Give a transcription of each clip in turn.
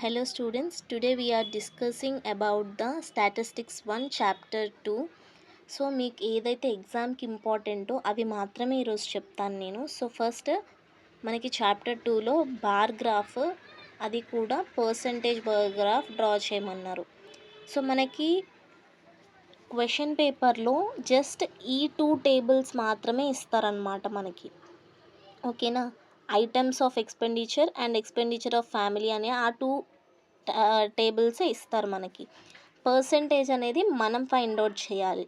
Hello students, today we are discussing about the statistics 1 chapter 2. So మీకు ఏదైతే ఎగ్జామ్కి ఇంపార్టెంటో అవి మాత్రమే ఈరోజు చెప్తాను నేను. సో ఫస్ట్ మనకి చాప్టర్ 2లో బార్ గ్రాఫ్, అది కూడా పర్సంటేజ్ బార్ గ్రాఫ్ డ్రా చేయమన్నారు. సో మనకి క్వశ్చన్ పేపర్లో జస్ట్ ఈ 2 టేబుల్స్ మాత్రమే ఇస్తారనమాట మనకి. ఓకేనా, items of expenditure and expenditure of family అనే ఆ 2 టేబుల్సే ఇస్తారు మనకి. పర్సంటేజ్ అనేది మనం ఫైండ్ అవుట్ చేయాలి.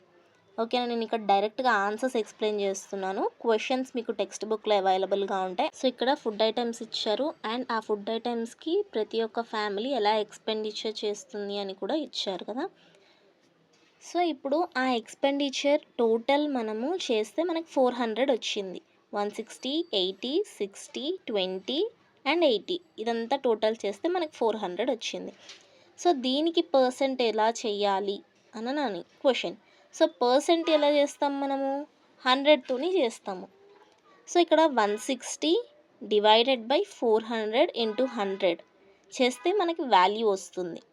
ఓకేనా, నేను ఇక్కడ డైరెక్ట్గా ఆన్సర్స్ ఎక్స్ప్లెయిన్ చేస్తున్నాను. క్వశ్చన్స్ మీకు టెక్స్ట్ బుక్లో అవైలబుల్గా ఉంటాయి. సో ఇక్కడ ఫుడ్ ఐటమ్స్ ఇచ్చారు అండ్ ఆ ఫుడ్ ఐటమ్స్కి ప్రతి ఒక్క ఫ్యామిలీ ఎలా ఎక్స్పెండిచర్ చేస్తుంది అని కూడా ఇచ్చారు కదా. సో ఇప్పుడు ఆ ఎక్స్పెండిచర్ టోటల్ మనము చేస్తే మనకి 400 వచ్చింది. 160, 80, 60, 20 అండ్ 80 ఇదంతా టోటల్ చేస్తే మనకి 400 వచ్చింది. సో దీనికి పర్సెంట్ ఎలా చేయాలి అని క్వశ్చన్. సో పర్సెంట్ ఎలా చేస్తాం మనము? 100తోని చేస్తాము. సో ఇక్కడ 160 డివైడెడ్ బై 400 ఇంటూ 100 చేస్తే మనకి వాల్యూ వస్తుంది.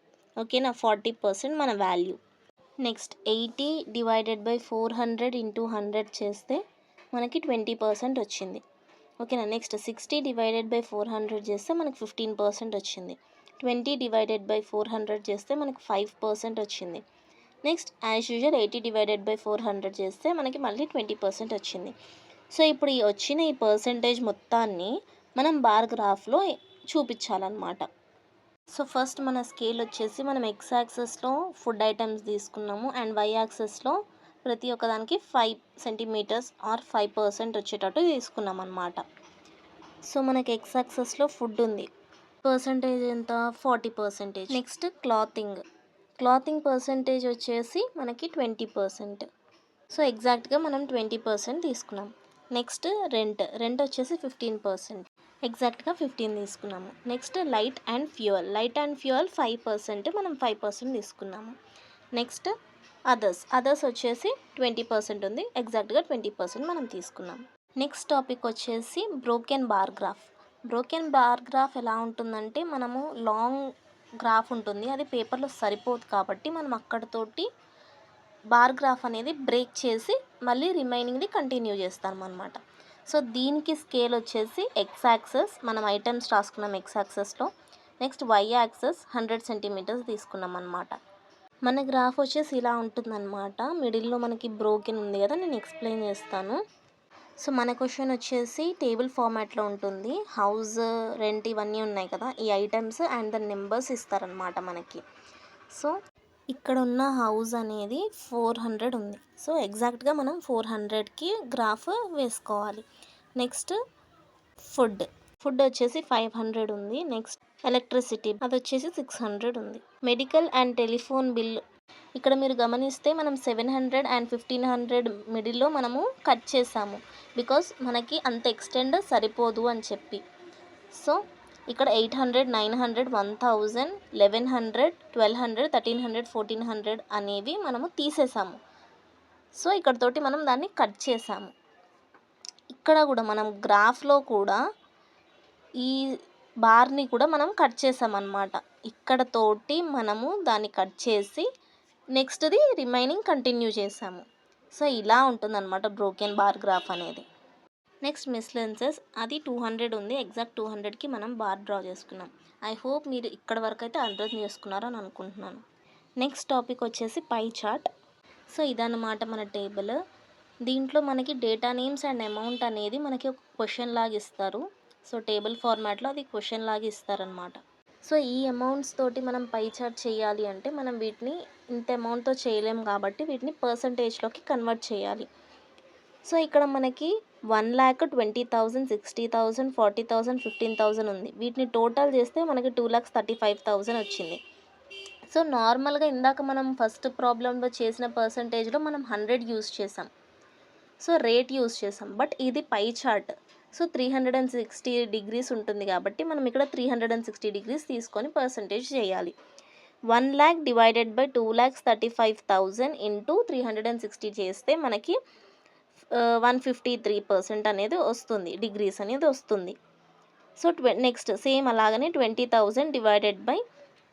ఓకేనా, 40% మన value. Next 80 divided by 400 into 100 చేస్తే మనకి 20% వచ్చింది. ఓకేనా, నెక్స్ట్ 60 డివైడెడ్ బై 400 చేస్తే మనకి 15% వచ్చింది. 20 డివైడెడ్ బై 400 చేస్తే మనకి 5% వచ్చింది. Next as usual 80 divided by 400 చేస్తే మనకి మళ్ళీ 20% వచ్చింది. సో ఇప్పుడు ఈ వచ్చిన ఈ పర్సంటేజ్ మొత్తాన్ని మనం బార్ గ్రాఫ్లో చూపించాలన్నమాట. సో ఫస్ట్ మన స్కేల్ వచ్చేసి మనం ఎక్స్ యాక్సెస్లో ఫుడ్ ఐటమ్స్ తీసుకున్నాము అండ్ వై యాక్సెస్లో ప్రతి ఒక్కదానికి 5 సెంటీమీటర్స్ ఆర్ 5% వచ్చేటట్టు తీసుకున్నాం అన్నమాట. సో మనకి ఎక్స్ యాక్సెస్లో ఫుడ్ ఉంది, పర్సంటేజ్ ఎంత? 40%. నెక్స్ట్ క్లాతింగ్ పర్సంటేజ్ వచ్చేసి మనకి 20%. సో ఎగ్జాక్ట్గా మనం 20% తీసుకున్నాం. నెక్స్ట్ రెంట్ వచ్చేసి 15%, ఎగ్జాక్ట్గా 15 తీసుకున్నాము. నెక్స్ట్ లైట్ అండ్ ఫ్యూయల్ 5%, మనం 5% తీసుకున్నాము. నెక్స్ట్ అదర్స్ వచ్చేసి 20% ఉంది, ఎగ్జాక్ట్గా 20% మనం తీసుకున్నాము. నెక్స్ట్ టాపిక్ వచ్చేసి బ్రోకెన్ బార్ గ్రాఫ్ ఎలా ఉంటుందంటే, మనము లాంగ్ గ్రాఫ్ ఉంటుంది, అది పేపర్లో సరిపోదు కాబట్టి మనం అక్కడతోటి బార్ గ్రాఫ్ అనేది బ్రేక్ చేసి మళ్ళీ రిమైనింగ్ది కంటిన్యూ చేస్తాం అన్నమాట. సో దీనికి స్కేల్ వచ్చేసి ఎక్స్ యాక్సెస్ మనం ఐటమ్స్ రాసుకున్నాం ఎక్స్ యాక్సెస్లో. నెక్స్ట్ వై యాక్సెస్ 100 సెంటీమీటర్స్ తీసుకున్నాం అనమాట. మన గ్రాఫ్ వచ్చేసి ఇలా ఉంటుందన్నమాట. మిడిల్లో మనకి బ్రోకెన్ ఉంది కదా, నేను ఎక్స్ప్లెయిన్ చేస్తాను. సో మన క్వశ్చన్ వచ్చేసి టేబుల్ ఫార్మాట్లో ఉంటుంది. హౌస్, రెంట్ ఇవన్నీ ఉన్నాయి కదా, ఈ ఐటమ్స్ అండ్ ద నెంబర్స్ ఇస్తారనమాట మనకి. సో ఇక్కడ ఉన్న హౌస్ అనేది 400 ఉంది. సో ఎగ్జాక్ట్గా మనం 400కి గ్రాఫ్ వేసుకోవాలి. నెక్స్ట్ ఫుడ్ వచ్చేసి 500 ఉంది. నెక్స్ట్ ఎలక్ట్రిసిటీ అది వచ్చేసి 600 ఉంది. మెడికల్ అండ్ టెలిఫోన్ బిల్ ఇక్కడ మీరు గమనిస్తే మనం 700 అండ్ 1500 మిడిల్లో మనము కట్ చేసాము, బికాస్ మనకి అంత ఎక్స్టెండ్ సరిపోదు అని చెప్పి. సో ఇక్కడ 800, 900, 1000, 1100, 1200, 1300, 1400 అనేవి మనము తీసేసాము. సో ఇక్కడతోటి మనం దాన్ని కట్ చేసాము. ఇక్కడ కూడా మనం గ్రాఫ్లో కూడా ఈ బార్ని కూడా మనం కట్ చేసామన్నమాట. ఇక్కడతోటి మనము దాన్ని కట్ చేసి నెక్స్ట్ది రిమైనింగ్ కంటిన్యూ చేసాము. సో ఇలా ఉంటుందన్నమాట బ్రోకెన్ బార్ గ్రాఫ్ అనేది. నెక్స్ట్ మిస్లెన్సెస్ అది 200 ఉంది, ఎగ్జాక్ట్ 200కి మనం బార్ డ్రా చేసుకున్నాం. ఐ హోప్ మీరు ఇక్కడ వరకు అయితే అర్థం చేసుకున్నారని అనుకుంటున్నాను. నెక్స్ట్ టాపిక్ వచ్చేసి పై చార్ట్. సో ఇదన్నమాట మన టేబుల్. దీంట్లో మనకి డేటా నేమ్స్ అండ్ అమౌంట్ అనేది మనకి ఒక క్వశ్చన్ లాగా ఇస్తారు. సో టేబుల్ ఫార్మాట్లో అది క్వశ్చన్ లాగా ఇస్తారనమాట. సో ఈ అమౌంట్స్ తోటి మనం పై చార్ట్ చేయాలి అంటే మనం వీటిని ఇంత అమౌంట్తో చేయలేం కాబట్టి వీటిని పర్సంటేజ్లోకి కన్వర్ట్ చేయాలి. సో ఇక్కడ మనకి 1,20,000, 60,000, 40,000, 15,000 ఉంది. వీటిని టోటల్ చేస్తే మనకి 2,35,000 వచ్చింది. సో నార్మల్గా ఇందాక మనం ఫస్ట్ ప్రాబ్లంలో చేసిన పర్సంటేజ్లో మనం 100 యూస్ చేసాం, సో రేట్ యూస్ చేసాం. బట్ ఇది పై చార్ట్, సో 360 డిగ్రీస్ ఉంటుంది కాబట్టి మనం ఇక్కడ 360 డిగ్రీస్ తీసుకొని పర్సంటేజ్ చేయాలి. 1 lakh డివైడెడ్ బై 2,35,000 ఇంటూ 360 చేస్తే మనకి 153% అనేది వస్తుంది, డిగ్రీస్ అనేది వస్తుంది. సో నెక్స్ట్ సేమ్ అలాగనే 20,000 డివైడెడ్ బై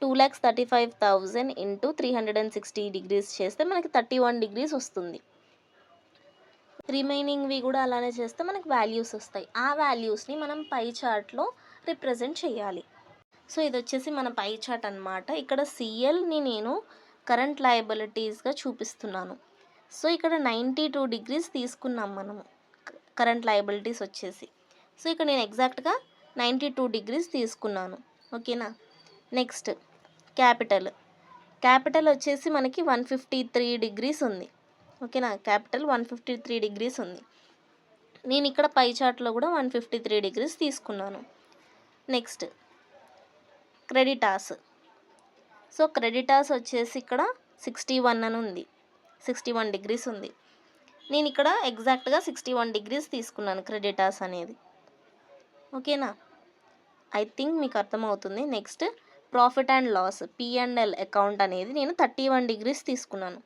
2,35,000 ఇంటూ 360 డిగ్రీస్ చేస్తే మనకి 31 డిగ్రీస్ వస్తుంది. రిమైనింగ్వి కూడా అలానే చేస్తే మనకి వాల్యూస్ వస్తాయి. ఆ వాల్యూస్ని మనం పై చార్ట్లో రిప్రజెంట్ చేయాలి. సో ఇది వచ్చేసి మన పై చార్ట్ అనమాట. ఇక్కడ సిఎల్ని నేను కరెంట్ లయబిలిటీస్గా చూపిస్తున్నాను. సో ఇక్కడ 92 డిగ్రీస్ తీసుకున్నాం మనము కరెంట్ లయబిలిటీస్ వచ్చేసి. సో ఇక్కడ నేను ఎగ్జాక్ట్గా 92 డిగ్రీస్ తీసుకున్నాను. ఓకేనా. నెక్స్ట్ క్యాపిటల్ వచ్చేసి మనకి 153 డిగ్రీస్ ఉంది. ఓకేనా. క్యాపిటల్ 153 డిగ్రీస్ ఉంది. నేను ఇక్కడ పై చార్ట్లో కూడా 153 డిగ్రీస్ తీసుకున్నాను. నెక్స్ట్ క్రెడిటాస్. సో క్రెడిటాస్ వచ్చేసి ఇక్కడ 61 అని ఉంది, 61 డిగ్రీస్ ఉంది. నేను ఇక్కడ ఎగ్జాక్ట్గా 61 డిగ్రీస్ తీసుకున్నాను క్రెడిటాస్ అనేది. ఓకేనా. ఐ థింక్ మీకు అర్థమవుతుంది. Next profit and loss P&L account అనేది నేను 31 డిగ్రీస్ తీసుకున్నాను.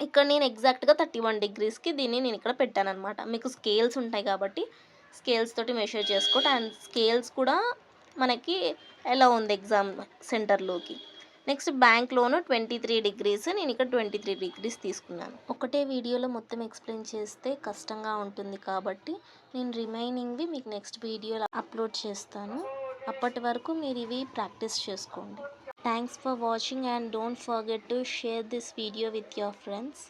ఇక్కడ నేను ఎగ్జాక్ట్గా 31 డిగ్రీస్కి దీన్ని నేను ఇక్కడ పెట్టాను అనమాట. మీకు స్కేల్స్ ఉంటాయి కాబట్టి స్కేల్స్ తోటి మెషర్ చేసుకోండి. అండ్ స్కేల్స్ కూడా మనకి ఎలా ఉంది ఎగ్జామ్ సెంటర్లోకి. నెక్స్ట్ బ్యాంక్ లోను 23 డిగ్రీస్, నేను ఇక్కడ 23 డిగ్రీస్ తీసుకున్నాను. ఒకటే వీడియోలో మొత్తం ఎక్స్ప్లెయిన్ చేస్తే కష్టంగా ఉంటుంది కాబట్టి నేను రిమైనింగ్వి మీకు నెక్స్ట్ వీడియోలో అప్లోడ్ చేస్తాను. అప్పటి వరకు మీరు ఇవి ప్రాక్టీస్ చేసుకోండి. Thanks for watching and don't forget to share this video with your friends.